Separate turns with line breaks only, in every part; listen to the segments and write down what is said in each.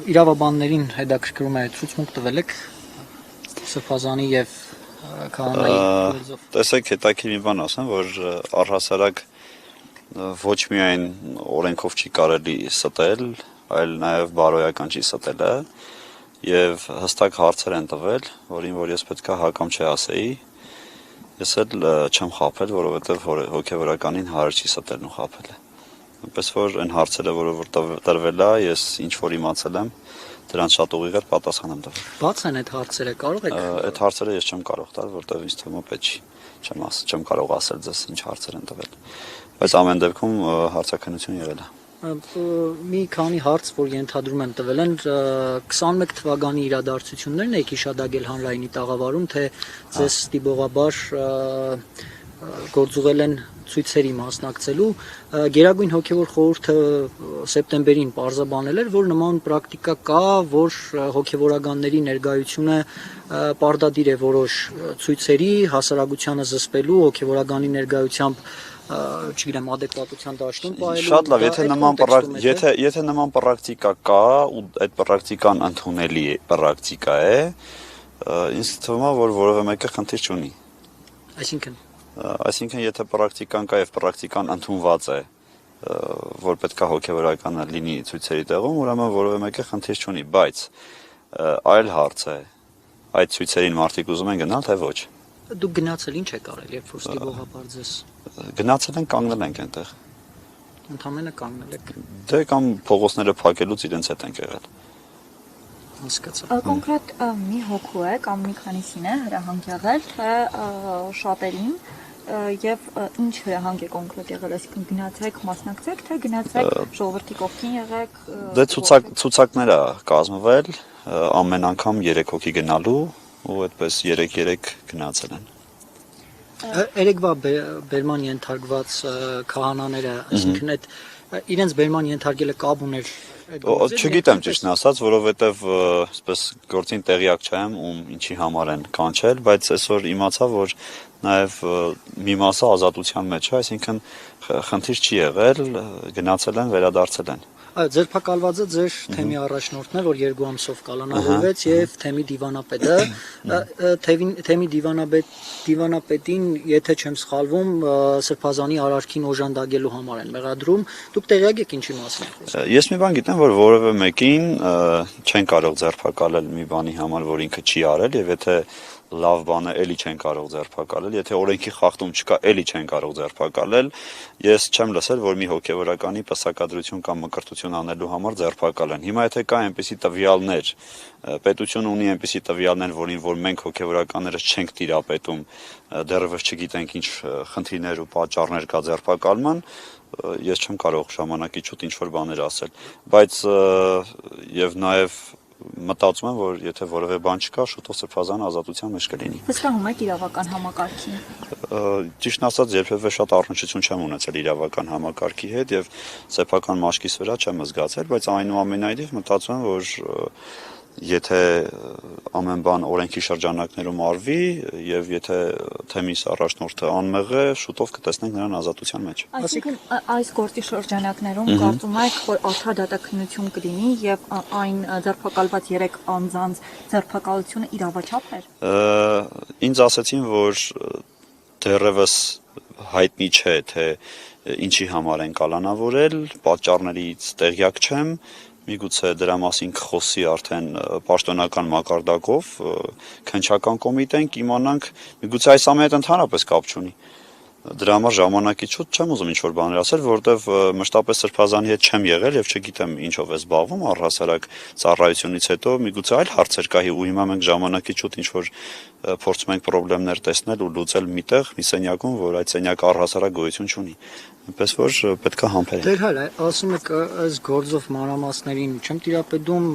իրավաբաններին հետաքրքրում է ցուցմունք տվել եք Սրբազանի եւ Քահանայի գործով։
Տեսեք, հետաքրքիր մի բան ասեմ, որ առհասարակ ոչ միայն օրենքով չի կարելի ստել, այլ նաեւ բարոյական չի ստելը եւ հստակ հարցեր են տվել, որ ես պետքա հակամ չասեի։ Ես էլ չեմ խաբել, որովհետեւ հոգեվորականին հարց չի ստելն ու խաբելը։ Այնպես որ այն հարցերը, որ տրվել է, ես ինչ որ իմացել եմ, դրանց շատ ուղիղ պատասխան եմ տվել։
Բաց են այդ հարցերը, կարող եք։
Այդ հարցերը ես չեմ կարող տալ, որտեղ ինձ թվում է պետք չի։ Չեմ կարող ասել ձեզ ինչ հարցեր են տվել։ Բայց ամեն դեպքում հարցաքննություն եղել է։
Մի քանի հարց, որ ենթադրում եմ տվել են 21 թվականի իրադարձություններն եք հիշադակել հանրայինի տաղավարում, թե ձեզ ստիպողաբար գործուղել են ցույցերի մասնակցելու Գերագույն հոգևոր խորհուրդը սեպտեմբերին պարզաբանել էր, որ նման պրակտիկա կա, որ հոգևորականների ներկայությունը պարտադիր է որոշ ցույցերի հասարակությանը զսպելու հոգևորականի ներկայությամբ չգիտեմ adekvatության դաշտում պահելու։
Շատ լավ, եթե նման պրակտիկա կա ու այդ պրակտիկան ընդունելի պրակտիկա է, ինձ թվում է, որ որևէ մեկը խնդիր չունի։ Այսինքն եթե պրակտիկան կա եւ պրակտիկան ընդունված է, որ պետքա հոգեվորականը լինի ցույցերի տեղում, ուրեմն որևէ մեկը խնդիր չունի, բայց այլ հարց է, այդ ցույցերին մարդիկ ուզում են գնալ, թե ոչ։
Դուք գնացել ինչ եք արել, երբ որ ստիպողաբար ձեզ։
Գնացել են, կանգնել ենք այնտեղ։
Ընդամենը կանգնել եք։
Դե կամ փողոցները փակելուց իրենց հետ ենք եղել։
Հասկացա։
Կոնկրետ մի հոգու է կամ մի քանիսին է հրահանգել, թե շատերին եւ ինչ հրահանգ է կոնկրետ եղել, այսինքն գնացեք, մասնակցեք, թե գնացեք ժողովրդի կողքին եղեք։
Դե ցուցակներ է կազմվել, ամեն անգամ 3 հոգի գնալու ու այդպես 3 գնացել են։
Երեկվա բերման ենթարկված քահանաները, այսինքն այդ իրենց բերման ենթարկելը կապ ուներ։
Չգիտեմ ճիշտն ասած, որովհետև այսպես գործին տեղյակ չեմ, ինչի համար են կանչել, բայց այսօր իմացա, որ նաև մի մասը ազատության մեջ է, այսինքն խնդիր չի եղել, գնացել են, վերադարձել են։
Ձերբակալվածը ձեր թեմի առաջնորդն է, որ 2 ամսով կալանավորվեց եւ թեմի դիվանապետը, թեմի դիվանապետին, եթե չեմ սխալվում, Սրբազանի արարքին օժանդակելու համար են մեղադրում։ Դուք տեղյակ եք ինչի մասին է խոսքը։
Ես մի բան գիտեմ, որ որևէ մեկին չեն կարող ձերբակալել մի բանի համար, որ ինքը չի արել, եւ եթե լավ բան է, էլի չեն կարող ձերբակալել, եթե օրենքի խախտում չկա, էլի չեն կարող ձերբակալել։ Ես չեմ լսել, որ մի հոգեվորականի պսակադրություն կամ մկրտություն անելու համար ձերբակալեն։ Հիմա եթե կա այնպիսի տվյալներ, պետությունը ունի այնպիսի տվյալներ, որ մենք հոգեվորականները չենք տիրապետում, դեռևս չգիտենք ինչ խնդիրներ ու պատճառներ կա ձերբակալման, ես չեմ կարող ժամանակի շուտ ինչ-որ բաներ ասել, բայց եւ նաեւ մտածում եմ, որ եթե որևէ բան չկա, շուտով Սրբազանը ազատության մեջ կլինի։
Վստահում եք իրավական համակարգին։
Ճիշտն ասած, երբևէ շատ առնչություն չեմ ունեցել իրավական համակարգի հետ եւ սեփական մաշկիս վրա չեմ զգացել, բայց այնուամենայնիվ մտածում եմ, որ եթե ամեն բան օրենքի շրջանակներում արվի եւ եթե թեմիս առաջնորդը անմեղ է, շուտով կտեսնենք նրան ազատության մեջ։
Այսինքն այս գործի շրջանակներում կարծում եք, որ արդար դատաքննություն կլինի եւ այն ձերբակալված 3 անձանց ձերբակալությունը իրավաչափ էր։
Ինձ ասացին, որ դեռևս հայտնի չէ, թե ինչի համար են կալանավորել, պատճառներից տեղյակ չեմ։ Միգուցե դրա մասին կխոսի արդեն պաշտոնական մակարդակով, քննչական կոմիտեն կիմանանք, միգուցե այս ամենը ընդհանրապես կապ չունի։ Դրա համար ժամանակից շուտ չեմ ուզում ինչ-որ բաներ ասել, որովհետև մշտապես Սրբազանի հետ չեմ եղել եւ չգիտեմ ինչով է զբաղվում առհասարակ ծառայությունից հետո միգուցե այլ հարցեր կա ու հիմա մենք ժամանակից շուտ ինչ-որ փորձում ենք խնդիրներ տեսնել ու լուծել միտեղ մի սենյակում, որ այդ սենյակը առհասարակ գոյություն չունի։ Այնպես որ պետք է համբերենք։
Դեր հայր, ասում եք այս գործով մանրամասներին չեմ տիրապետում,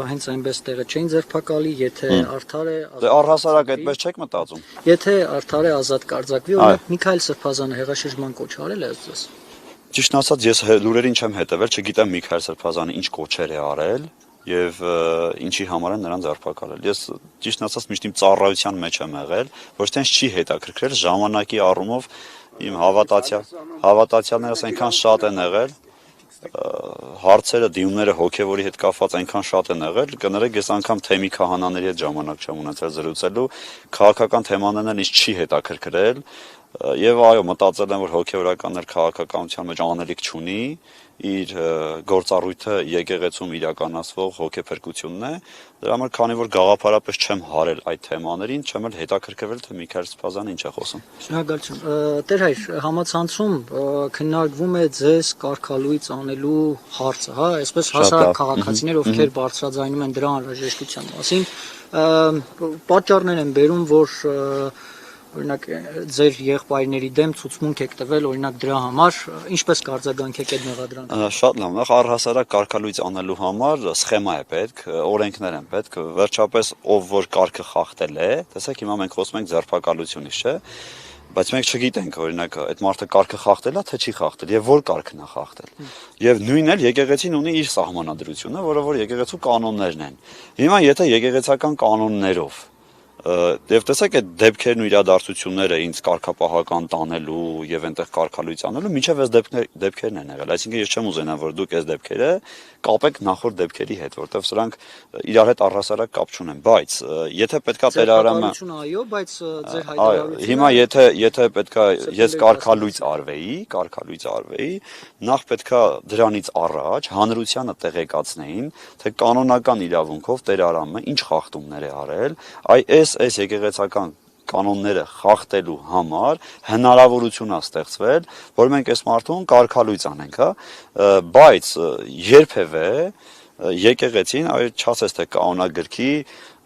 հենց այնպես տեղը չէին ձերբակալի, եթե արդար է
Դե առհասարակ այդպես չեք մտածում։
Եթե արդար է ազատ կարձակվի, օրինակ Միքայել Սրբազանը հեղաշրջման կոչ արել է ձեզ։
Ճիշտն ասած, ես լուրերին չեմ հետևել, չգիտեմ Միքայել Սրբազանը ինչ կոչեր է արել եւ ինչի համար են նրան ձերբակալել։ Ես ճիշտն ասած միշտ իմ ծառայության մեջ եմ եղել, ոչ թե չի հետաքրքրել ժամանակի առումով իմ հավատացյալներս այնքան շատ են եղել, հարցերը, դիմումները հոգևորի հետ կապված այնքան շատ են եղել, կներեք, ես անգամ թեմի քահանաների հետ ժամանակ չեմ ունեցել զրուցելու, քաղաքական թեմաներն էլ ինձ չի հետաքրքրել, եւ այո, մտածել եմ, որ հոգևորականներ քաղաքականության մեջ անելիք չունի, իր գործառույթը եկեղեցում իրականացվող հոգեփրկությունն է, դրա համար քանի որ գաղափարապես չեմ հարել այդ թեմաներին, չեմ էլ հետաքրքրվել, թե Միքայել Սփազյանը ինչ է խոսում։
Շնորհակալություն։ Տեր հայր, համացանցում քննարկվում է ձեզ կարգալույծ անելու հարցը, հա, այսպես հասարակ քաղաքացիներ, ովքեր բարձրաձայնում են դրա անհրաժեշտության մասին, պատճառներ են բերում, որ օրինակ ձեր եղբայրների դեմ ցուցմունք եք տվել, օրինակ դրա համար, ինչպես կարձագանք եք այդ մեղադրանքը։
Շատ լավ, նախ առհասարակ կարգալույծ անելու համար սխեմա է պետք, օրենքներ են պետք, վերջապես ով որ կարգը խախտել է, տեսեք հիմա մենք խոսում ենք ձերբակալությունից, չէ՞, բայց մենք չգիտենք օրինակ այդ մարդը կարգը խախտել է, թե չի խախտել եւ որ կարգն է խախտել։ Եվ նույնն էլ եկեղեցին ունի իր սահմանադրությունը, որը որ եկեղեցու կանոններն են։ Հիմա եթե եկեղեցական կանոններով Եվ տեսեք այդ դեպքերն ու իրադարձությունները ինձ կարգապահական տանելու եւ այնտեղ կարգալույծ անելու միջև այս դեպքերն են եղել, այսինքն ես չեմ ուզենա որ դուք այս դեպքերը կապեք նախորդ դեպքերի հետ, որտեղ սրանք իրար հետ առհասարակ կապ չունեն, բայց եթե պետքա Տերարամը
այո, բայց ձեր հայտարարությունը
հիմա եթե պետքա ես կարգալույծ արվեի, նախ պետքա դրանից առաջ հանրությանը տեղեկացնեին, թե կանոնական իրավունքով Տերարամը ինչ խախտումներ է արել, այս եկեղեցական կանոնները խախտելու համար հնարավորություն է ստեղծվել, որ մենք այս մարդուն կարգալույծ անենք, հա, բայց երբևէ եկեղեցին, այո, չասես թե կանոնագրքի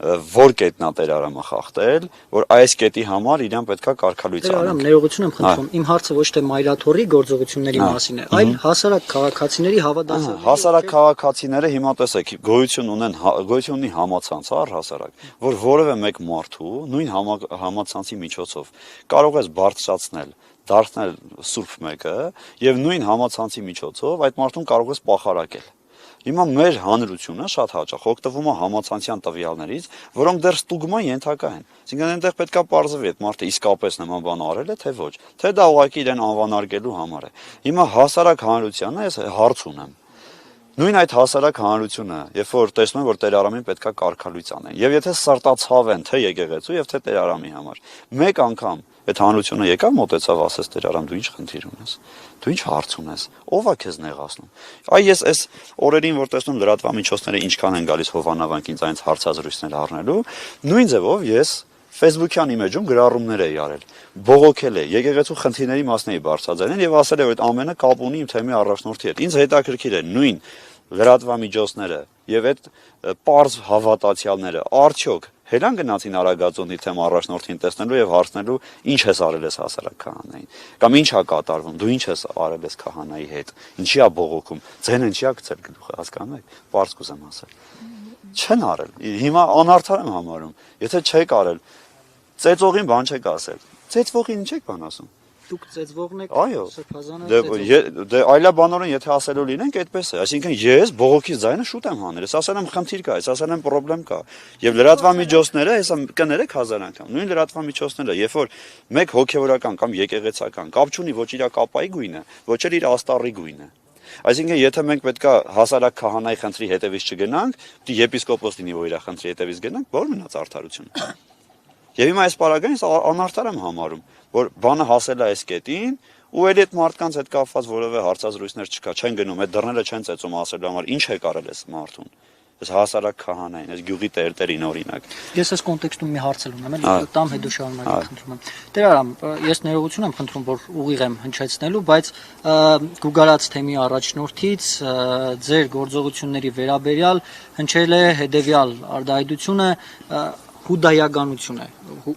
որ կետն է Տերարամը խախտել, որ այս կետի համար իրան պետքա կարգալույծ անենք։
Տերարամ, ներողություն եմ խնդրում, իմ հարցը ոչ թե մայրաթորի գործողությունների մասին է, այլ հասարակ քաղաքացիների հավատացյալների։
Հասարակ քաղաքացիները հիմա տեսեք, գոյություն ունի համացանց, առհասարակ, որ որևէ մեկ մարդու նույն համացանցի միջոցով կարող ես բարձրացնել, դարձնել սուրբ մեկը եւ նույն համացանցի միջոցով այդ մարդուն կարող ես պախարակել։ Հիմա մեր հանրությունը շատ հաճախ օգտվում է համացանցյան տվյալներից, որոնք դեռ ստուգման ենթակա են։ Այսինքն այնտեղ պետքա պարզվի այդ մարդը իսկապես նման բան արել է, թե ոչ, թե դա ուղղակի իրեն անվանարկելու համար է։ Հիմա հասարակ հանրությանը ես հարց ունեմ։ Նույն այդ հասարակ հանրությունը, երբ որ տեսնում են, որ Տերարամին պետքա կարգալույծ անեն, եւ եթե սրտացավ են թե եկեղեցու եւ թե Տերարամի համար, մեկ անգամ այդ հանրությունը եկավ մոտեցավ, ասես Տերարամ, դու ինչ խնդիր ունես, դու ինչ հարց ունես, ով է քեզ նեղացնում։ Այ ես այս օրերին որ տեսնում լրատվամիջոցները ինչքան են գալիս հովանավանք ինձ այնց հարցազրույցներ առնելու, նույն ձևով ես Facebook-յան իմեջում գրառումներ էի արել, բողոքել է, եկեղեցու խնդիրների մասն էի բարձրաձայնել եւ ասել է, որ այդ ամենը կապ ունի իմ թեմի առաջնորդի հետ։ Ինձ հետաքրքիր է նույն լրատվամիջոցները եւ այդ պարզ հավատացյալները արդյոք հելան գնացին Արագածոտնի թեմ առաջնորդին տեսնելու եւ հարցնելու ինչ ես արել ես հասարակ քահանային կամ ինչ է կատարվում, դու ինչ ես արել ես քահանայի հետ, ինչի է բողոքում, ձենը ինչի է գցել գլուխը, հասկանում եք, պարզ կուզեմ ասել։ Չեն արել։ Հիմա անարդար եմ համարում։ Եթե չեք արել, ծեծողին բան չեք ասել։ Ծեծվողին ինչ եք բան ասում։
Դուք ծեծվողն եք,
այո,
Սրբազանը
դե այլաբանորեն եթե ասելու լինենք, այդպես է։ Այսինքն ես բողոքի ձայնը շուտ եմ հանել, ես ասել եմ խնդիր կա, ես ասել եմ պրոբլեմ կա։ Եվ լրատվամիջոցները, հեսա կներեք հազար անգամ, նույն լրատվամիջոցները, երբ որ մեկ հոգևորական կամ եկեղեցական կապ չունի ոչ իր կապայի գույնը, ոչ էլ իր աստառի գույնը։ Այսինքն եթե մենք պետքա հասարակ քահանայի խնդրի հետևից չգնանք, պիտի եպիսկոպոս լինի, որ իր խնդրի հետևից գնանք, որ մնաց արդարությունը։ Եվ հիմա այս պարագայից անարդար եմ համարում, որ բանը հասել է այս կետին, ու էլի այդ մարդկանց հետ կապված որևէ հարցազրույցներ չկա, չեն գնում, այդ դռները չեն ծեծում ասելու համար, ինչ եք արել այս մարդուն։ Այս հասարակ քահանային, այս գյուղի տերտերին օրինակ։
Ես այս կոնտեքստում մի հարց ունեմ, էլի տամ հետո շարունակեմ խնդրում եմ։ Տերարամ, ես ներողություն եմ խնդրում, որ ուղիղ եմ հնչեցնելու, բայց գուգարած թեմի առաջնորդից ձեր գործողությունների վերաբերյալ հնչել է հետևյալ արտահայտությունը հուդայականություն է,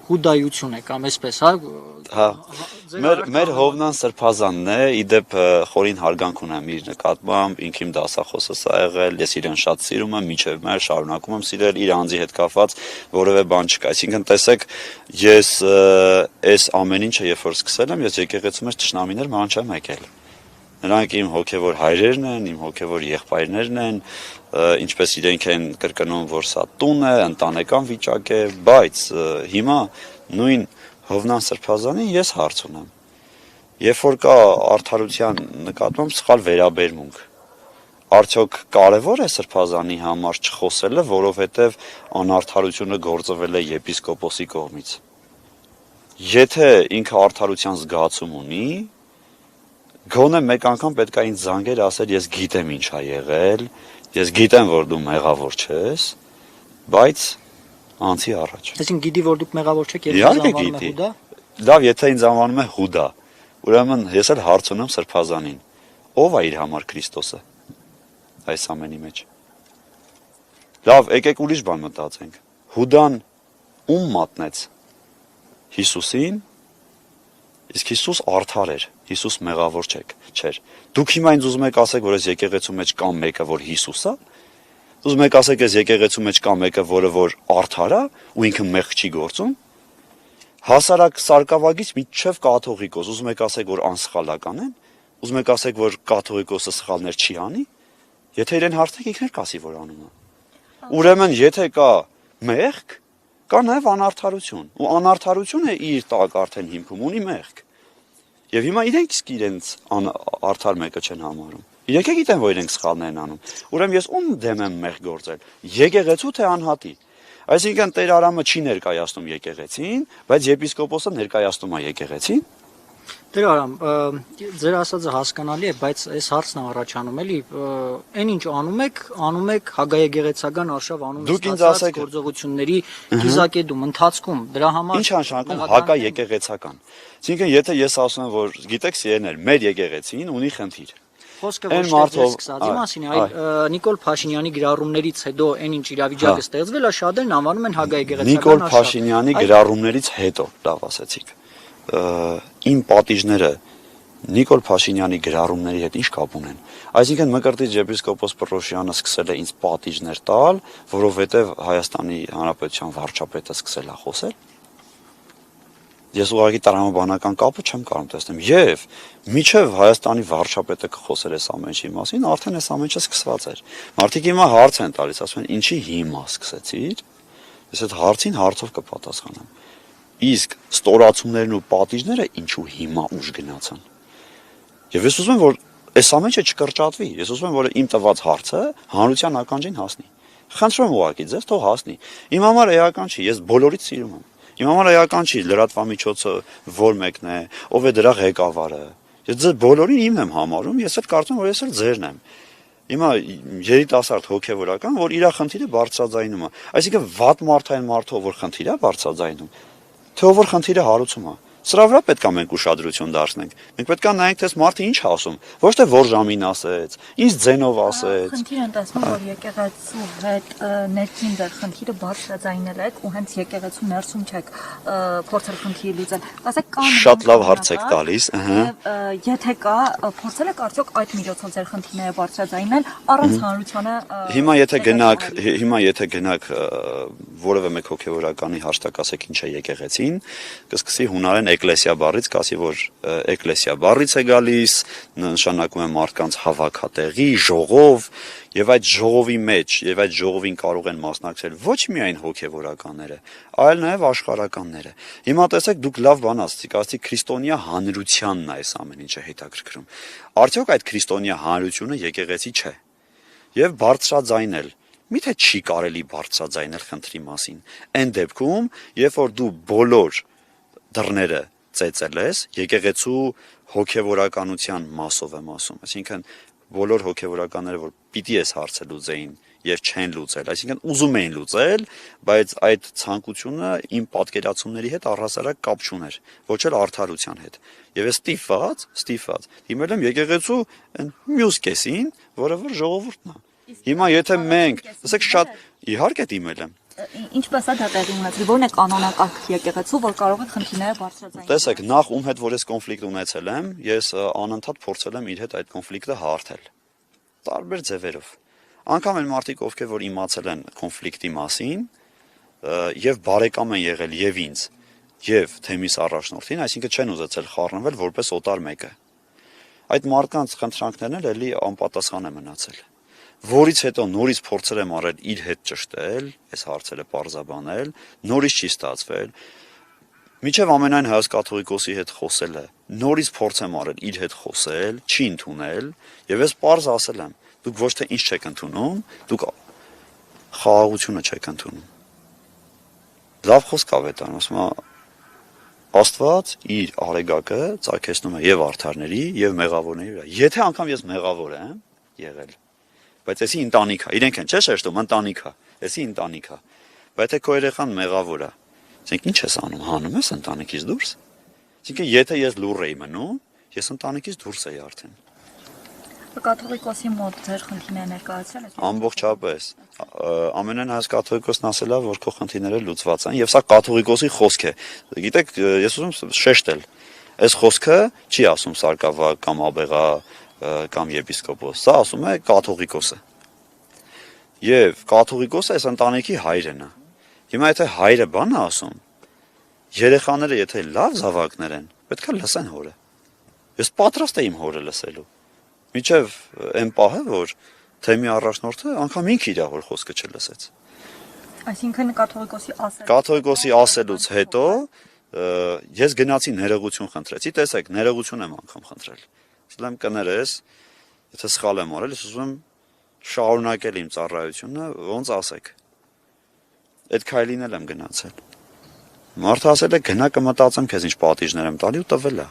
հուդայություն է կամ այսպես, հա։
Մեր Հովնան Սրբազանն է, իդեպ խորին հարգանք ունեմ իր նկատմամբ, ինքիմ դասախոսս ա եղել, ես իրեն շատ սիրում եմ, մինչև մեր շարունակում եմ սիրել, իր անձի հետ կապված որևէ բան չկա։ Այսինքն տեսեք, ես այս ամեն ինչը երբ որ սկսել եմ, ես եկեղեցու մեջ թշնամիներ ման չեմ եկել։ Նրանք իմ հոգևոր հայրերն են, իմ հոգևոր եղբայրներն են, ինչպես իրենք են կրկնում, որ սա տուն է, ընտանեկան վիճակ է, բայց հիմա նույն Հովնան Սրբազանին ես հարց ունեմ։ Երբ որ կա արդարության նկատմամբ սխալ վերաբերմունք, Արդյոք կարևոր է Սրբազանի համար չխոսելը, որովհետև անարդարությունը գործվել է եպիսկոպոսի կողմից։ Եթե ինքը արդարության զգացում ունի, գոնե մեկ անգամ պետք է ինձ զանգեր ասել, ես գիտեմ ինչ ա եղել, ես գիտեմ, որ դու մեղավոր չես, բայց անցի առաջ։
Այսինքն գիտի, որ դուք մեղավոր չեք, եւ
Իհարկե
անվանում
գիտի։
է Հուդա։
Լավ, եթե ինձ անվանում է Հուդա, ուրեմն ես էլ հարց ունեմ Սրբազանին։ Ո՞վ է իր համար Քրիստոսը այս ամենի մեջ։ Լավ, եկեք ուրիշ բան մտածենք։ Հուդան ում մատնեց։ Հիսուսին, իսկ Հիսուս արդար էր, Հիսուս մեղավոր չէր։ Դուք հիմա ինձ ուզում եք ասեք, որ այս եկեղեցու մեջ կա մեկը, որ Հիսուս է։ Ուզում եք ասեք, այս եկեղեցու մեջ կա մեկը, որը որ արդար է ու ինքը մեղք չի գործում։ Հասարակ սարկավագից մինչև կաթողիկոս, ուզում եք ասեք, որ անսխալական են, ուզում եք ասեք, որ կաթողիկոսը սխալներ չի անի, եթե իրեն հարցնեք, ինքն էլ կասի, որ անում է։ Ուրեմն, եթե կա մեղք, կա նաև անարդարություն, ու անարդարությունը իր տակ արդեն հիմքում ունի մեղք։ Եվ հիմա իրենք իսկ իրենց արդար մեկը չեն համարում։ Իրենք է գիտեն, որ իրենք սխալներ են անում։ Ուրեմն ես ում դեմ եմ մեղք գործել։ Եկեղեցու թե անհատի։ Այսինքն Տեր Արամը չի ներկայացնում եկեղեցին, բայց եպիսկոպոսը ներկայացնում է եկեղեցին։
Տեր Արամ, ձեր ասածը հասկանալի է, բայց այս հարցն է առաջանում, էլի, այն ինչ անում եք հագայեկեղեցական արշավ անուն ստացած գործողությունների կիզակետում, ընթացքում, դրա համար
ինչ նշանակում հակաեկեղեցական։ Այսինքն, եթե ես ասում եմ, որ գիտեք, սիրելիներ, մեր եկեղեցին ունի խնդիր։
Խոսքը ոչ թե ձեր սկսածի մասին է, այլ Նիկոլ Փաշինյանի գրառումներից հետո այն ինչ իրավիճակը ստեղծվել է, շատերն անվանում են հագայեկեղեցական արշավ։
Նիկոլ Փաշինյանի գրառումներից հետո, լավ ասեցիք։ Իմ պատիժները Նիկոլ Փաշինյանի գրառումների հետ ինչ կապ ունեն։ Այսինքն Մկրտիչ եպիսկոպոս Պռոշյանը սկսել է ինձ պատիժներ տալ, որովհետև Հայաստանի Հանրապետության վարչապետը սկսել է խոսել։ Ես ուղղակի տրամաբանական կապը չեմ կարող տեսնել։ Եվ միջև Հայաստանի վարչապետը կխոսեր այս ամենի մասին, արդեն այս ամենը սկսված էր։ Մարդիկ հիմա հարց են տալիս, ասում են, ինչի հիմա սկսեցիր։ Ես այդ հարցին հարցով կպատասխանեմ։ Իսկ ստորացումներն ու պատիժները ինչու հիմա ուժ գնացան։ Եվ ես ուզում եմ, որ այս ամենը չկրճատվի։ Ես ուզում եմ, որ իմ տված հարցը հանրության ականջին հասնի։ Խնդրում ուղղակի ձեզ թող հասնի։ Իմ համար էական չի, ես բոլորից սիրում եմ։ Իմ համար էական չի լրատվամիջոցը որ մեկն է, ով է դրա ղեկավարը։ Ես ձեզ բոլորին իմն եմ համարում, ես էլ կարծում եմ, որ ես էլ ձերն եմ։ Հիմա երիտասարդ հոգևորական, որ իր խնդիրը բարձրաձայնում է։ Այսինքն վատ մարդ այն մարդը, որ խնդիր է բարձրաձայնում, թե ով որ խնդիրը հարուցում է։ Սրա վրա պետք է մենք ուշադրություն դարձնենք։ Մենք պետք է նայենք, թե մարդը ինչ է ասում, ոչ թե որ ժամին ասեց, ինչ ձենով ասեց։
Խնդիրը տեսնում որ եկեղեցու հետ ներքին ձեր խնդիրը բարձրաձայնել եք ու հենց եկեղեցու ներսում չեք փորձել խնդիրը լուծել։ Ասեք կան
շատ լավ հարց եք տալիս,
եթե կա, փորձել եք արդյոք այդ միջոցով ձեր խնդիրները բարձրաձայնել առանց հանրությանը։
Հիմա եթե գնաք որևէ մեկ հոգևորականի հաշտակ ասեք ինչ է եկեղեցին, կսկսի հունարեն էկլեսիա բառից, կասի որ էկլեսիա բառից է գալիս, նշանակում է մարդկանց հավաքատեղի, ժողով, եւ այդ ժողովի մեջ, եւ այդ ժողովին կարող են մասնակցել ոչ միայն հոգևորականները, այլ նաեւ աշխարհականները։ Հիմա տեսեք, դուք լավ բան ասացիք, քրիստոնյա հանրությանն է այս ամեն ինչը հետաքրքրում։ Արդյոք այդ քրիստոնյա հանրությունը եկեղեցի չէ։ Եվ բարձրաձայնել Միթե չի կարելի բարձրաձայնել խնդրի մասին։ Այն դեպքում, երբ որ դու բոլոր դռները ծեծել ես, եկեղեցու հոգևորականության մասով եմ ասում, այսինքն բոլոր հոգևորականները, որ պիտի այս հարցը լուծեին եւ չեն լուծել, այսինքն ուզում էին լուծել, բայց այդ ցանկությունը իմ պատկերացումների հետ առհասարակ կապ չուներ, ոչ էլ արդարության հետ։ Եվ ես ստիպված դիմել եմ եկեղեցու մյուս կեսին, որը որ ժողովուրդն է։ Հիմա եթե մենք, ասեք շատ իհարկե դիմել եմ։
Ինչպես է դա տեղի ունեցել, ո՞րն է կանոնակարգ եկեղեցու, որ կարող է խնդիրները բարձրաձայնել։
Տեսեք, նախ ում հետ որ ես կոնֆլիկտ ունեցել եմ, ես անընդհատ փորձել եմ իր հետ այդ կոնֆլիկտը հարթել։ Տարբեր ձևերով։ Անկամ այն մարդիկ, ովքեր որ իմացել են կոնֆլիկտի մասին, եւ բարեկամ են եղել եւ ինձ, եւ թեմիս առաջնորդին, այսինքն չեն ուզեցել խառնվել որպես օտար մեկը։ Այդ մարդկանց խնդրանքներն էլ էլի անպատասխան է մնացել։ Որից հետո նորից փորձել եմ արել իր հետ ճշտել, այս հարցերը պարզաբանել, նորից չի ստացվել։ Միջև ամենայն Հայոց կաթողիկոսի հետ խոսելը, նորից փորձ եմ արել իր հետ խոսել, չի ընդունել, եւ ես պարզ ասել եմ, Դուք ոչ թե ինչ չեք ընդունում, դուք խաղաղությունը չեք ընդունում։ Լավ խոսք ավետարան, ասում է Աստված իր արեգակը ծագեցնում է եւ արդարների եւ մեղավորների վրա։ Եթե անգամ ես մեղավոր եմ եղել, բայց էսի ընտանիք է, իրենք են չէ՞ շեշտում ընտանիք է, էսի ընտանիք է։ Բայց թե քո երեխան մեղավոր է, ասենք ինչ ես անում, հանում ես ընտանիքից դուրս։ Այսինքն եթե ես լուռ էի մնում, ես ընտանիքից դուրս էի արդեն։
Կաթողիկոսի մոտ ձեր խնդիրները ներկայացրել եք։
Ամբողջապես ամենայն հայ կաթողիկոսն ասել է, որ քո խնդիրները լուծված են, եւ սա կաթողիկոսի խոսք է։ Գիտեք, ես ուզում շեշտել, այս խոսքը չի ասում Սարգսակը կամ Աբեղա կամ եպիսկոպոս, սա ասում է կաթողիկոսը։ Եվ կաթողիկոսը այս ընտանիքի հայրն է։ Հիմա եթե հայրը բան է ասում, երեխաները եթե լավ զավակներ են, պետք է լսեն հորը։ Ես պատրաստ եմ հորը լսելու։ Միջև այն պահը, որ թեմի առաջնորդը անգամ ինքը իր հոր խոսքը չլսեց։
Այսինքն
կաթողիկոսի ասելուց հետո ես գնացի ներողություն խնդրեցի, տեսեք, ներողություն եմ անգամ խնդրել։ Ասել եմ կներես, եթե սխալ եմ արել, ես ուզում եմ շարունակել իմ ծառայությունը, ոնց ասեք։ Այդ քայլին եմ գնացել։ Մարդը ասել է գնա կմտածեմ քեզ ինչ պատիժներ եմ տալի ու տվել է։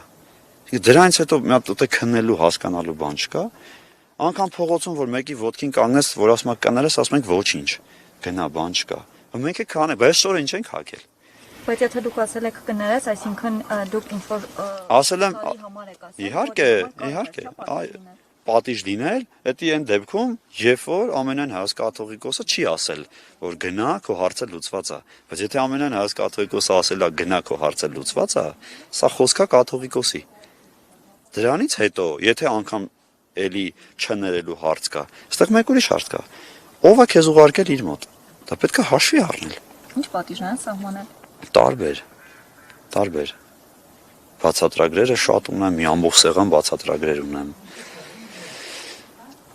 Դրանից հետո մի հատ ուտե քննելու հասկանալու բան չկա։ Անկամ փողոցում որ մեկի ոտքին կանգնես, որ ասում եք կներես, ասում ենք ոչինչ։ Գնա բան չկա։ Մենք է կանենք, բայց շորը ինչ ենք հակել։
Բայց եթե դուք ասել եք կներես, այսինքն դուք ինչ որ
ասել եմ, իհարկե, պատիժ լինել, դա այն դեպքում, երբ որ ամենայն հայ կաթողիկոսը չի ասել, որ գնա քո հարցը լուծված է։ Բայց եթե ամենայն հայ կաթողիկոսը ասել է գնա քո հարցը լուծված է, սա խոսքա կաթողիկոսի։ Դրանից հետո, եթե անգամ էլի չներելու հարց կա, այստեղ մեկ ուրիշ հարց կա։ Ո՞վ է քեզ ուղարկել իր մոտ։ Դա պետք է հաշվի առնել։
Ինչ պատիժներ են սահմանել։
Տարբեր։ Բացատրագրերը շատ ունեմ, մի ամբողջ սեղան բացատրագրեր ունեմ։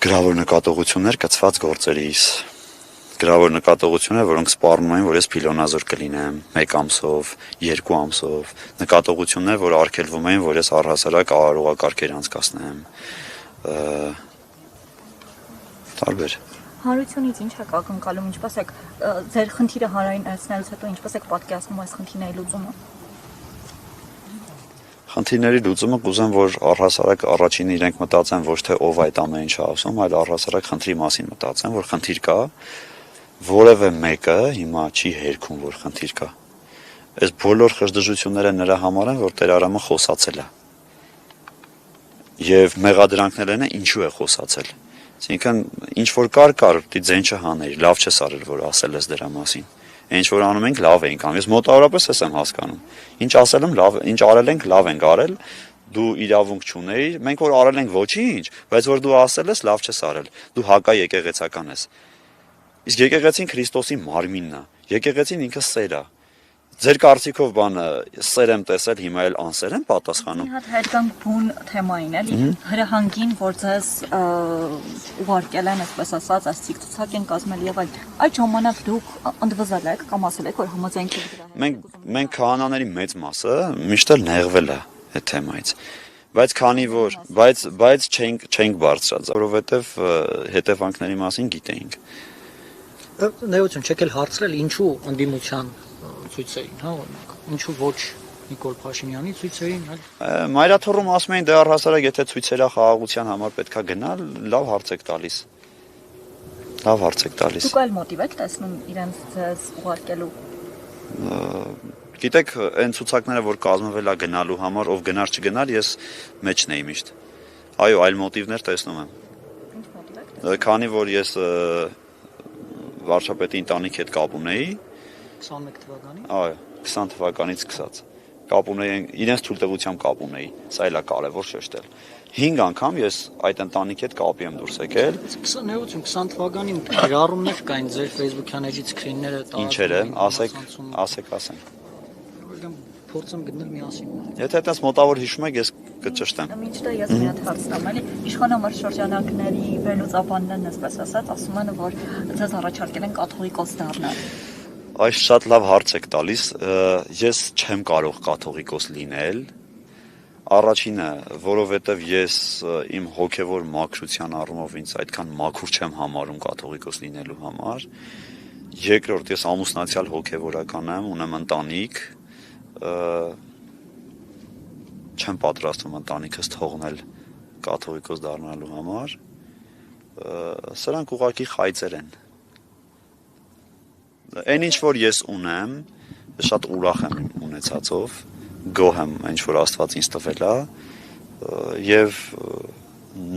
Գրավոր նկատողություններ կցված գործերից։ Գրավոր նկատողություններ, որոնք սպառնում են, որ ես փիլոնազոր կլինեմ 1 ամսով, 2 ամսով, նկատողություններ, որ արգելվում են, որ ես առհասարակ արարողակարգեր անցկացնեմ։ Տարբեր։
Հանրությունից ինչ եք ակնկալում, ինչպես եք ձեր խնդիրը հանրայնացնելուց հետո ինչպես եք պատկերացնում այս խնդիրների լուծումը։
Խնդիրների լուծումը կուզեմ, որ առհասարակ առաջինը իրենք մտածեն ոչ թե ով այդ ամեն ինչը ասում, այլ առհասարակ խնդրի մասին մտածեն, որ խնդիր կա, որևէ մեկը հիմա չի հերքում, որ խնդիր կա։ Այս բոլոր խժդժությունները նրա համար են, որ Տեր Արամը խոսացել է։ Եվ մեղադրանքներն են ինչու է խոսացել։ Այսինքն ինչ որ կար, դի ձեն չհաներ, լավ չես արել, որ ասել ես դրա մասին։ Ինչ որ անում ենք լավ ենք անում։ Ես մոտավորապես ես եմ հասկանում։ Ինչ ասել եմ լավ, ինչ արել ենք լավ ենք արել։ Դու իրավունք չունեիր, մենք որ արել ենք ոչինչ, բայց որ դու ասել ես լավ չես արել։ Դու հակա եկեղեցական ես։ Իսկ եկեղեցին Քրիստոսի մարմինն է։ Եկեղեցին ինքը սեր է։ Ձեր կարծիքով բանը սեր եմ տեսել, հիմա էլ անսեր եմ պատասխանում։
Մի հատ հայկական բուն թեմային էլի, հրահանգին, որ ձեզ ուղարկել են, այսպես ասած, աստիկ ցուցակ են կազմել եւ այլ։ Այդ ժամանակ դուք ընդվզել եք կամ ասել եք, որ համաձայնք եք դրա հետ։
Մենք քահանաների մեծ մասը միշտ էլ նեղվել է այդ թեմայից։ Բայց քանի որ բայց չենք բարձրացած, որովհետեւ հետևանքների մասին գիտեինք։
Նայություն, չեք էլ հարցրել ինչու ընդդիմության ցույցերին, հա, օրինակ, ինչու ոչ Նիկոլ Փաշինյանի ցույցերին, այլ
Մայրաթոռում ասում էին դե առհասարակ եթե ցույցերա խաղաղության համար պետքա գնալ, լավ հարց եք տալիս։
Դուք այլ մոտիվ եք տեսնում իրենց ձեզ ուղարկելու։
Գիտեք, այն ցուցակները, որ կազմվել է գնալու համար, ով գնար չգնար, ես մեջն էի միշտ։ Այո, այլ մոտիվներ տեսնում եմ։
Ինչ մոտիվ եք։
Քանի որ ես վարչապետի ընտանիքի հետ կապ ունեի
21 թվականին։
Այո, 20 թվականից սկսած։ Կապ ունեի, իրենց թույլտվությամբ կապ ունեի։ Սա էլ է կարևոր շեշտել։ 5 անգամ ես այդ ընտանիքի հետ կապի եմ դուրս եկել։
20 թվականին գրառումներ կային ձեր Facebook-յան էջից սկրինները
Ինչերը, ասեք։
Փորձեմ գտնել միասին։
Եթե այդպես մոտավոր հիշում եք, ես կճշտեմ։
Մինչդեռ ես մի հատ հարց տամ, էլի իշխանամարտ շրջանակների վերլուծաբաններն այսպես ասած ասում են, որ ձեզ առաջարկել են կաթողիկոս դառնալ։
Այս շատ լավ հարց եք տալիս։ Ես չեմ կարող կաթողիկոս լինել, Առաջինը, որովհետև ես իմ հոգևոր մաքրության առումով ինձ այդքան մաքուր չեմ համարում կաթողիկոս լինելու համար։ Երկրորդ, ես ամուսնացյալ հոգևորական եմ, ունեմ ընտանիք, չեմ պատրաստվում ընտանիքս թողնել կաթողիկոս դառնալու համար։ Սրանք ուղղակի խայծեր են։ Այն ինչ որ ես ունեմ, շատ ուրախ եմ ունեցածով, գոհ եմ ինչ որ Աստված ինձ տվել է, եւ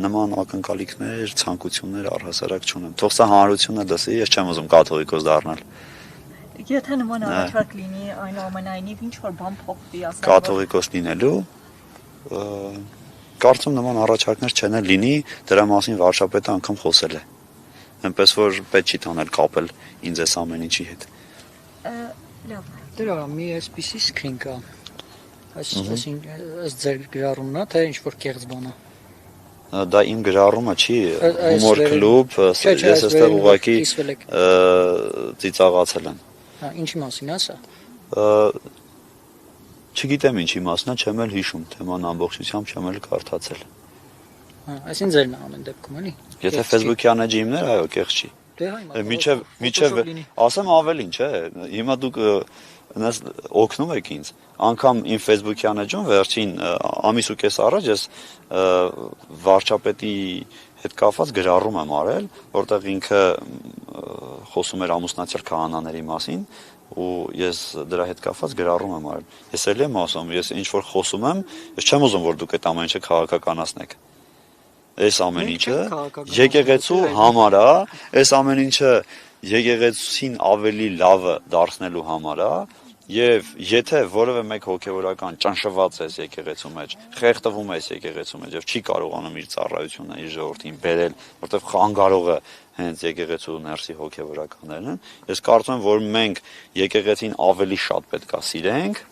նման ակնկալիքներ, ցանկություններ առհասարակ չունեմ։ Թող սա հանրությունը լսի, ես չեմ ուզում կաթողիկոս դառնալ։
Եթե նման առաջարկ լինի, այնուամենայնիվ ինչ որ բան փոխվի, ասեմ,
կաթողիկոս լինելու, կարծում նման առաջարկներ չեն լինի, դրա մասին վարչապետը անգամ խոսել է։ Այնպես որ պետք չի տանել կապել ինձ այս ամեն ինչի հետ։
Լավ։
Դրա մի այսպիսի սկրին կա։ Այս ձեր գրառումն է, թե ինչ որ կեղծ բան է։
Դա իմ գրառումը չի, հումոր կլուբ, ես այստեղ ուղղակի ծիծաղացել եմ։
Հա, ինչի մասին է սա։
Չգիտեմ ինչի մասն է, չեմ էլ հիշում, թեման ամբողջությամբ չեմ էլ կարդացել։
Հա, այսին ձերն է ամեն դեպքում, էլի։
Եթե Facebook-յան էջիմներ, այո, կեղծ չի։
Դե հայ
Միջև ասեմ ավելին, չէ, հիմա դուք օգնում եք ինձ, անգամ իմ Facebook-յան էջում վերջին ամիս ու կես առաջ ես վարչապետի հետ կապված գրառում եմ արել, որտեղ ինքը խոսում էր ամուսնացյալ քահանաների մասին, ու ես դրա հետ կապված գրառում եմ արել։ Ես էլ եմ ասում, ես ինչ որ խոսում եմ, ես չեմ ուզում որ դուք այդ ամեն ինչը քաղաքականացնեք։ Այս ամեն ինչը եկեղեցու համար է, այս ամեն ինչը եկեղեցին ավելի լավը դարձնելու համար է, եւ եթե որևէ մեկ հոգեվորական ճնշված է եկեղեցու մեջ, խեղդվում է եկեղեցու մեջ եւ չի կարողանում իր ծառայությունը իր ժողովրդին բերել, որտեղ խանգարողը հենց եկեղեցու ներսի հոգեվորականներն են, ես կարծում եմ, որ մենք եկեղեցին ավելի շատ պետք է սիրենք,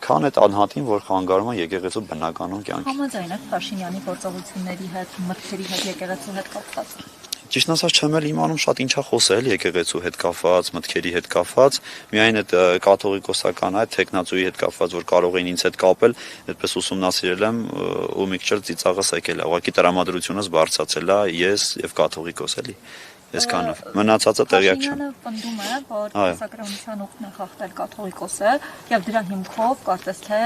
քան այդ անհատին, որ խանգարում է եկեղեցու բնականon կյանքին։
Համաձայն եք Փաշինյանի գործողությունների հետ, մտքերի հետ, եկեղեցու հետ կապված։
Ճիշտն ասած չեմ էլ իմանում շատ ինչա խոսել եկեղեցու հետ կապված, մտքերի հետ կապված, միայն այդ կաթողիկոսական այդ տեխնացուի հետ կապված, որ կարող էին ինձ հետ կապել, այդպես ուսումնասիրել եմ ու մի քիչ ծիծաղս եկել է։ Ուղղակի տրամադրությունս բարձրացել է ես եւ կաթողիկոս էլի։ Այսքանով։ Մնացածը տեղյակ չեմ։
Փաշինյանը պնդում է, որ հասարակության օգտն է խախտել կաթողիկոսը եւ դրա հիմքով կարծես թե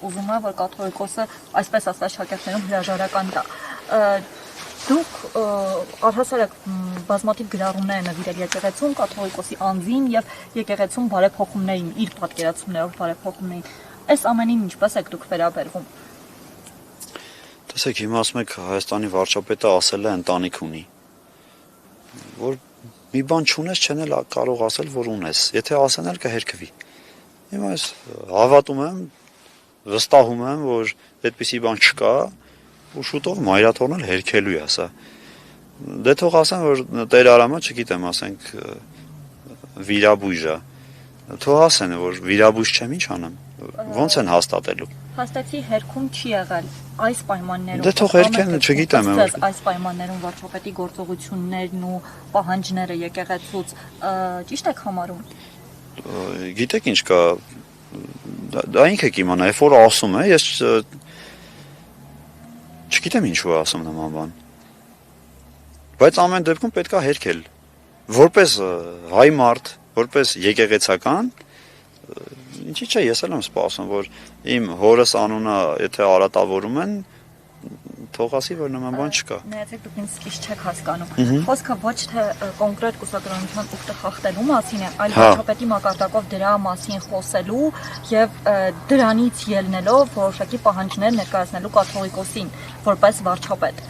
ուզում է, որ կաթողիկոսը այսպես ասած շակերտներում հրաժարական տա։ Դուք առհասարակ բազմաթիվ գրառումներ են նվիրել եկեղեցուն, կաթողիկոսի անձին եւ եկեղեցուն բարեփոխումներին, իր պատկերացումներով բարեփոխումներին։ Այս ամենին ինչպես եք դուք վերաբերվում։
Տեսեք, հիմա ասում եք Հայաստանի վարչապետը ասել է ընտանիք ունի։ Որ մի բան չունես, չեն էլ կարող ասել, որ ունես։ Եթե ասեն էլ կհերքվի։ Հիմա ես հավատում եմ, վստահում եմ, որ այդպիսի բան չկա, ու շուտով մայրաթորն էլ հերքելու է սա։ Դե թող ասեն, որ Տեր Արամը, չգիտեմ, ասենք վիրաբույժ է։ Թող ասեն, որ վիրաբույժ չեմ, ինչ անեմ։ Ոնց են հաստատելու։
Հաստատի հերքում չի եղել այս պայմաններում։
Դե թող հերքեն, չգիտեմ։
Այս պայմաններում վարչապետի գործողություններն ու պահանջները եկեղեցուց ճիշտ եք համարում։
Գիտեք ինչ կա, դա ինքը կիմանա, երբ որ ասում է, ես չգիտեմ ինչու է ասում նման բան։ Բայց ամեն դեպքում պետք է հերքել։ Որպես հայ մարդ, որպես եկեղեցական, ինչի՞ չէ, ես էլ եմ սպասում, որ իմ հորս անունը եթե արատավորում են, թող ասի, որ նման բան չկա։
Նայեցեք, դուք ինձ ճիշտ չեք հասկանում։ Խոսքը ոչ թե կոնկրետ կուսակրոնության ուխտը խախտելու մասին է, այլ վարչապետի մակարդակով դրա մասին խոսելու եւ դրանից ելնելով որոշակի պահանջներ ներկայացնելու կաթողիկոսին որպես վարչապետ։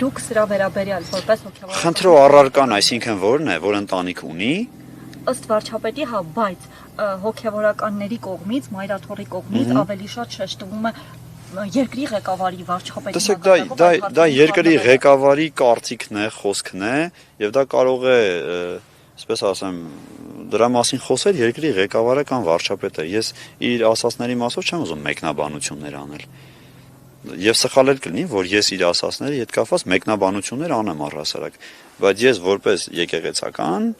Դուք սրա վերաբերյալ որպես հոգևոր
Խնդրո առարկան, այսինքն որն է, որ ընտանիք ունի,
ըստ վարչապետի, հա, բայց հոգևորականների կողմից, մայրաթորի կողմից ավելի շատ շեշտվում է երկրի ղեկավարի վարչապետի
Տեսեք, դա երկրի ղեկավարի կարծիքն է, խոսքն է, եւ դա կարող է, այսպես ասեմ, դրա մասին խոսել երկրի ղեկավարը կամ վարչապետը։ Ես իր ասածների մասով չեմ ուզում մեկնաբանություններ անել։ Եվ սխալ էլ կլինի, որ ես իր ասածների հետ կապված մեկնաբանություններ անեմ առհասարակ, բայց ես որպես եկեղեցական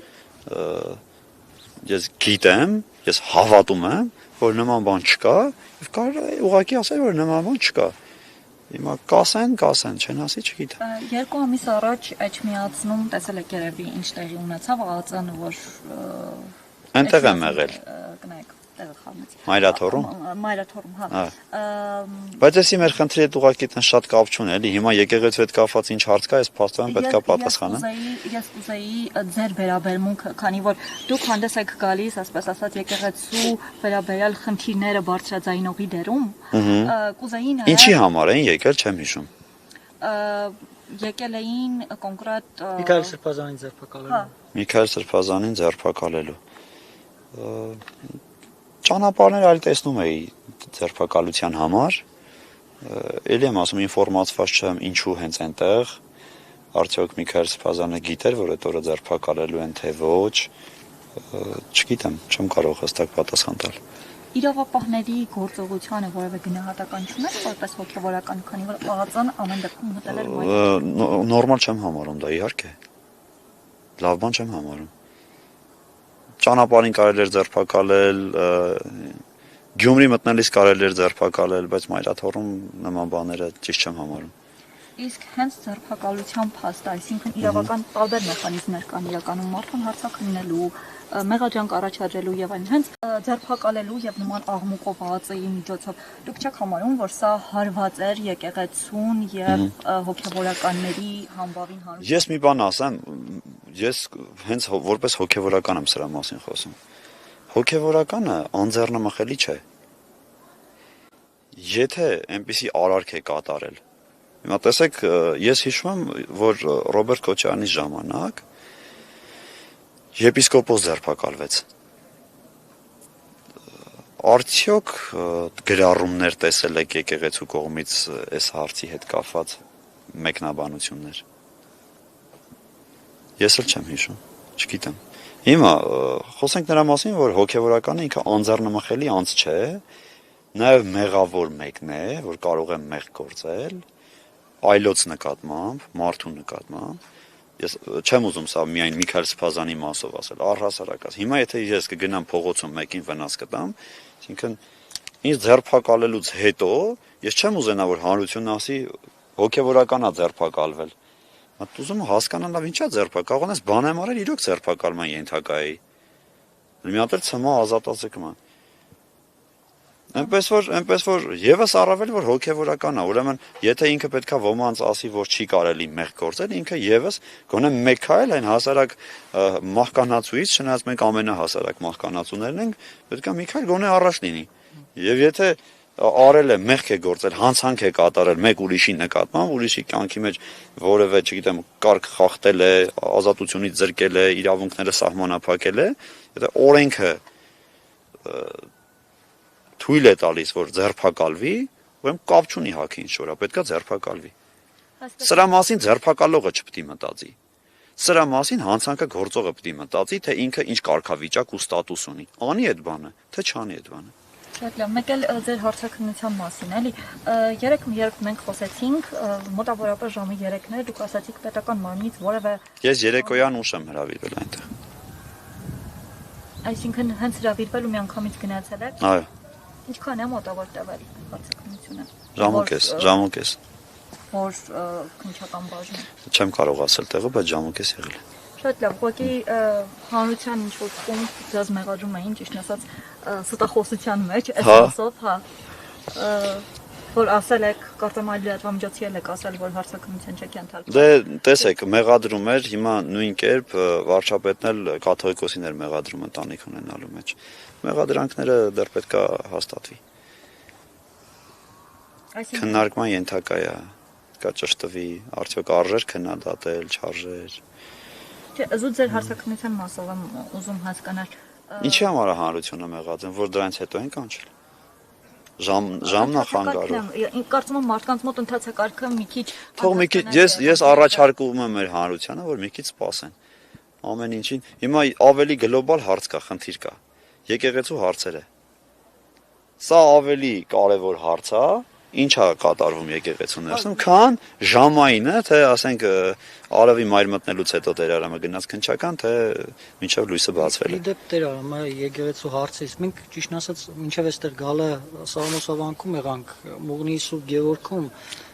ես գիտեմ, ես հավատում եմ, որ նման բան չկա, եւ կարող է ուղղակի ասել, որ նման բան չկա։ Հիմա կասեն, չեն ասի, չգիտեմ։
2 ամիս առաջ Էջմիածնում տեսել եք երևի ինչ տեղի ունեցավ ԱԱԾ-ն, որ
Այնտեղ եմ եղել։
Գնայք տեղը խառնեցի։
Մայրաթոռում։
Մայրաթոռում, հա։
Բայց էսի մեր խնդրի հետ ուղղակի տան շատ կապ չունի, էլի հիմա եկեղեցու հետ կապված ինչ հարց կա, այս փաստորեն պետքա պատասխանեմ։
Ես կուզեի ձեր վերաբերմունքը, քանի որ դուք հանդես եք գալիս, ասես ասած, եկեղեցու վերաբերյալ խնդիրները բարձրաձայնողի դերում, կուզեի նաև
Ինչի համար էին եկել, չեմ հիշում։
Եկել էին կոնկրետ
Միքայել Սրբազանին ձերբակալելու։
Միքայել Սրբազանին ձերբակալելու։ Ճանապարհներ այլ տեսնում էի ձերբակալության համար։ Էլի եմ ասում ինֆորմացված չեմ ինչու հենց այնտեղ։ Արդյոք Միքայել Սրբազանը գիտեր, որ այդ օրը ձերբակալելու են թե ոչ։ Չգիտեմ, չեմ կարող հստակ պատասխան տալ։
Իրավապահների գործողությանը որևէ գնահատական չունես որպես հոգևորական, քանի որ ԱԱԾ-ն ամեն դեպքում մտել էր մայր։
Նորմալ չեմ համարում դա, իհարկե։ Լավ բան չեմ համարում։ Ճանապարհին կարելի էր ձերբակալել, Գյումրի մտնելիս կարելի էր ձերբակալել, բայց Մայրաթոռում նման բաները ճիշտ չեմ համարում։
Իսկ հենց ձերբակալության փաստը, այսինքն իրավական տարբեր մեխանիզմներ կան իրականում մարդուն հարցաքննելու, մեղադրանք առաջադրելու եւ այն հենց ձերբակալելու եւ նման աղմուկով ԱԱԾ-ի միջոցով դուք չեք համարում, որ սա հարված էր եկեղեցուն եւ հոգեվորականների համբավին հանրություն։
Ես մի բան ասեմ, ես հենց որպես հոգեվորական եմ սրա մասին խոսում։ Հոգեվորականը անձեռնմխելի չէ։ Եթե այնպիսի արարք է կատարել։ Հիմա տեսեք, ես հիշում եմ, որ Ռոբերտ Քոչարյանի ժամանակ եպիսկոպոս ձերբակալվեց։ Արդյոք գրառումներ տեսել եք եկեղեցու կողմից այս հարցի հետ կապված մեկնաբանություններ։ Ես էլ չեմ հիշում, չգիտեմ։ Հիմա խոսենք նրա մասին, որ հոգևորականը ինքը անձեռնմխելի անձ չէ, նաև մեղավոր մեկն է, որ կարող է մեղք գործել, այլոց նկատմամբ, մարդու նկատմամբ։ Ես չեմ ուզում սա միայն Միքայել Սրբազանի մասով ասել, առհասարակ ասել։ Հիմա եթե ես կգնամ փողոցում մեկին վնաս կտամ, այսինքն ինձ ձերբակալելուց հետո ես չեմ ուզենա, որ հանրությունն ասի հոգևորականա ձերբակալվել։ Մատ ուզում հասկանալ լավ ինչա ձերբակալ, կարող ես բան եմ արել, իրոք ձերբակալման ենթակա էի։ Մի հատ էլ ցմա ազատացեկման։ Այնպես որ եւս առավել որ հոգեվորական է, ուրեմն եթե ինքը պետքա ոմանց ասի, որ չի կարելի մեղք գործել, ինքը եւս գոնե մեկ քայլ այն հասարակ մահկանացուից, չնայած մենք ամենահասարակ մահկանացուներն ենք, պետքա մի քայլ գոնե առաջ լինի։ Եվ եթե արել է մեղք է գործել, հանցանք է կատարել մեկ ուրիշի նկատմամբ, ուրիշի կյանքի մեջ որևէ, չգիտեմ, կարգ խախտել է, ազատությունից զրկել է, իրավունքները սահմանափակել է, եթե օրենքը թույլ է տալիս, որ ձերբակալվի, ուրեմն կապ չունի հակի ինչ որա, պետքա ձերբակալվի։ Սրա մասին ձերբակալողը չպետք է մտածի։ Սրա մասին հանցանքը գործողը պետք է մտածի, թե ինքը ինչ կարգավիճակ ու ստատուս ունի։ Անի այդ բանը, թե չանի այդ բանը։
Շատ լավ, մեկ էլ ձեր հարցաքննության մասին, էլի, երեք մենք խոսեցինք, մոտավորապես ժամը 3-ն էր, դուք ասացիք պետական մարմնից որևէ։
Ես երեկոյան ուշ եմ հրավիրվել այնտեղ։
Այսինքն հենց հրավիրվել ու միանգամից գնացել եք։
Այո։
Ինչքան է մոտավոր տևել հարցաքննությունը։
Ժամուկես։
Որ քննչական բաժին։
Չեմ կարող ասել տեղը, բայց ժամուկես եղել է։
Շատ լավ, ուղղակի հանրության ինչ-որ կողմ ձեզ մեղադրում էին, ճիշտ ասած, ստախոսության մեջ, այսպեսով, հա, որ ասել եք, կարծեմ այլ լրատվամիջոցի եք ասել, որ հարցաքննության չեք ենթարկվել։
Դե տեսեք, մեղադրում էր, հիմա նույն կերպ վարչապետն էլ կաթողիկոսին էր մեղադրում ընտանիք ունենալու մեջ։ Մեղադրանքները դեռ պետք է հաստատվի։ Քննարկման ենթակա է, կա ճշտվի, արդյոք արժեր քննադատել, չարժեր։
Չէ, զուտ ձեր հարցաքննության մասով եմ ուզում հասկանալ։
Ինչի համար է հանրությունը մեղադրում, որ դրանից հետո են կանչել։ Ժամն է խանգարում։
Կարծում եմ մարդկանց մոտ ընթացակարգը մի քիչ
Թող մի քիչ ես առաջարկում եմ մեր հանրությանը, որ մի քիչ սպասեն։ Ամեն ինչին։ Հիմա ավելի գլոբալ հարց կա, խնդիր կա։ Եկեղեցու հարցերը։ Սա ավելի կարևոր հարց է, ինչ է կատարվում եկեղեցու ներսում, քան ժամայինը, թե ասենք արևի մայր մտնելուց հետո Տեր Արամը գնաց քնչական, թե մինչև լույսը բացվել է։
Իդեպ Տեր Արամը եկեղեցու հարցից մենք ճիշտ ասած մինչև այստեղ գալը Սաղմոսավանքում եղանք, Մուղնի Սուրբ Գևորգում,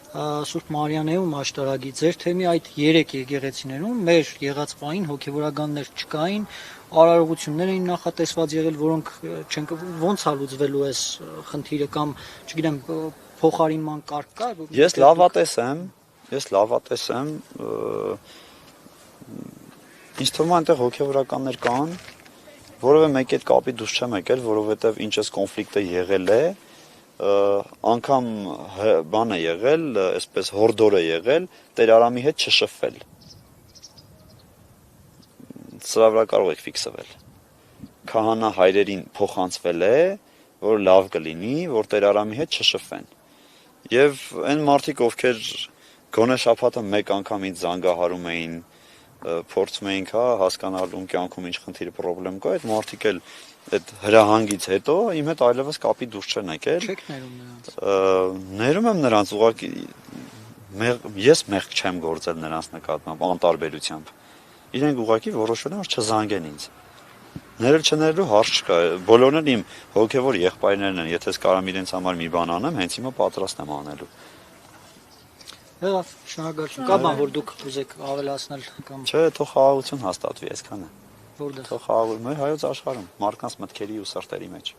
Սուրբ Մարիանեում աշտարակի ձեր թեմի այդ 3 եկեղեցիներում մեր եղած պահին հոգևորականներ չկային, արարողություններ էին նախատեսված եղել, որոնք չենք ոնց է լուծվելու այս խնդիրը կամ չգիտեմ փոխարինման կարգ կա։
Ես լավատես եմ, ինձ թվում է այնտեղ հոգևորականներ կան, որովհետեւ մեկ այդ կապի դուրս չեմ եկել, որովհետեւ ինչ էս կոնֆլիկտը եղել է, անգամ բան է եղել, այսպես հորդոր է եղել, Տեր Արամի հետ չշփվել։ Սրա վրա կարող եք ֆիքսվել։ Քահանա հայրերին փոխանցվել է, որ լավ կլինի, որ Տեր Արամի հետ չշփվեն։ Եվ այն մարդիկ, ովքեր գոնե շաբաթը մեկ անգամ ինձ զանգահարում էին, փորձում էինք հասկանալու կյանքում ինչ խնդիր պրոբլեմ կա, այդ մարդիկ էլ այդ հրահանգից հետո իմ հետ այլևս կապի դուրս չեն եկել։
Չեք ներում նրանց։
Ներում եմ նրանց, ուղղակի ես մեղք չեմ գործել նրանց նկատմամբ անտարբերությամբ։ Իրենք ուղղակի որոշել են, որ չզանգեն ինձ։ Ներել չներելու հարց չկա։ Բոլորն էլ իմ հոգևոր եղբայրներն են, եթե կարամ իրենց համար մի բան անեմ, հենց հիմա պատրաստ եմ անելու։
Լավ, շնորհակալություն։ Կա բան, որ դուք ուզեք ավելացնել կամ
Չէ, թող խաղաղություն հաստատվի, այսքանը։
որտեղ։
Թող խաղաղություն մեր հայոց աշխարհում, մարդկանց մտքերի ու սրտերի մեջ։